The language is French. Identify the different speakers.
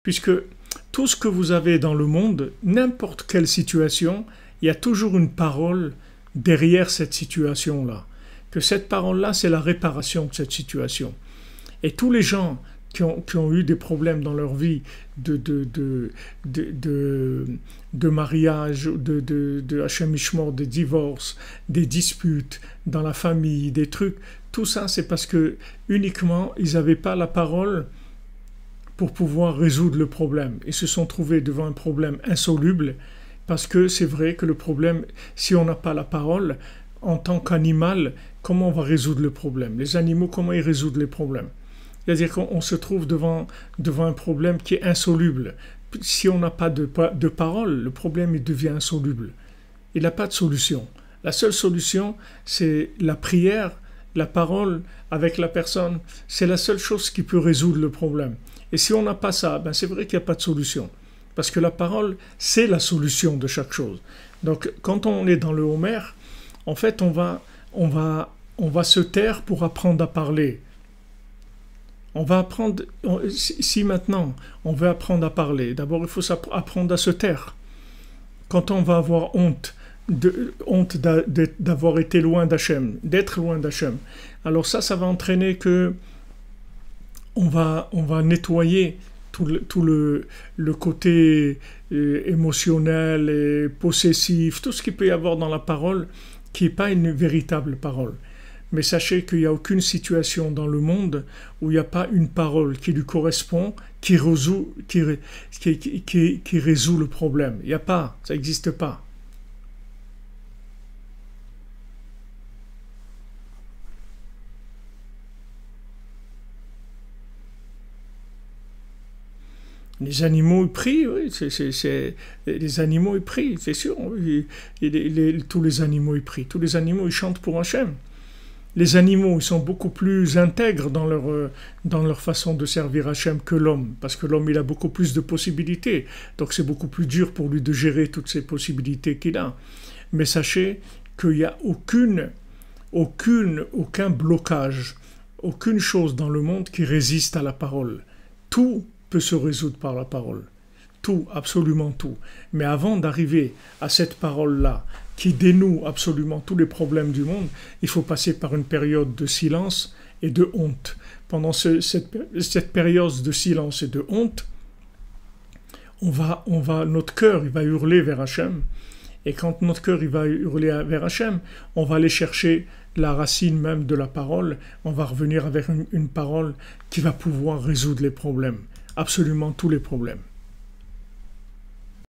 Speaker 1: Puisque tout ce que vous avez dans le monde, n'importe quelle situation, il y a toujours une parole derrière cette situation-là. Que cette parole-là, c'est la réparation de cette situation. Et tous les gens qui ont eu des problèmes dans leur vie de mariage, de Hachem Ishmor, des divorces, des disputes dans la famille, des trucs, tout ça c'est parce que uniquement ils n'avaient pas la parole pour pouvoir résoudre le problème. Ils se sont trouvés devant un problème insoluble parce que c'est vrai que le problème, si on n'a pas la parole, en tant qu'animal, comment on va résoudre le problème? Les animaux, comment ils résoudent les problèmes? C'est-à-dire qu'on se trouve devant un problème qui est insoluble. Si on n'a pas de parole, le problème il devient insoluble. Il n'a pas de solution. La seule solution, c'est la prière, la parole avec la personne. C'est la seule chose qui peut résoudre le problème. Et si on n'a pas ça, ben c'est vrai qu'il n'y a pas de solution. Parce que la parole, c'est la solution de chaque chose. Donc, quand on est dans le Homer, en fait, on va se taire pour apprendre à parler. On va apprendre, si maintenant on veut apprendre à parler, d'abord il faut apprendre à se taire. Quand on va avoir honte d'avoir été loin d'Hachem, d'être loin d'Hachem, alors ça va entraîner que on va nettoyer tout le côté émotionnel et possessif, tout ce qu'il peut y avoir dans la parole qui n'est pas une véritable parole. Mais sachez qu'il n'y a aucune situation dans le monde où il n'y a pas une parole qui lui correspond, qui résout le problème. Il n'y a pas, ça n'existe pas. Les animaux ils prient, oui, les animaux ils prient, c'est sûr. Tous les animaux ils prient, tous les animaux ils chantent pour Hachem. Les animaux ils sont beaucoup plus intègres dans leur façon de servir Hachem que l'homme, parce que l'homme il a beaucoup plus de possibilités, donc c'est beaucoup plus dur pour lui de gérer toutes ces possibilités qu'il a. Mais sachez qu'il n'y a aucun blocage, aucune chose dans le monde qui résiste à la parole. Tout peut se résoudre par la parole. Tout, absolument tout. Mais avant d'arriver à cette parole-là, qui dénoue absolument tous les problèmes du monde, il faut passer par une période de silence et de honte. Pendant cette période de silence et de honte, notre cœur il va hurler vers Hachem. Et quand notre cœur il va hurler vers Hachem, on va aller chercher la racine même de la parole. On va revenir avec une parole qui va pouvoir résoudre les problèmes. Absolument tous les problèmes.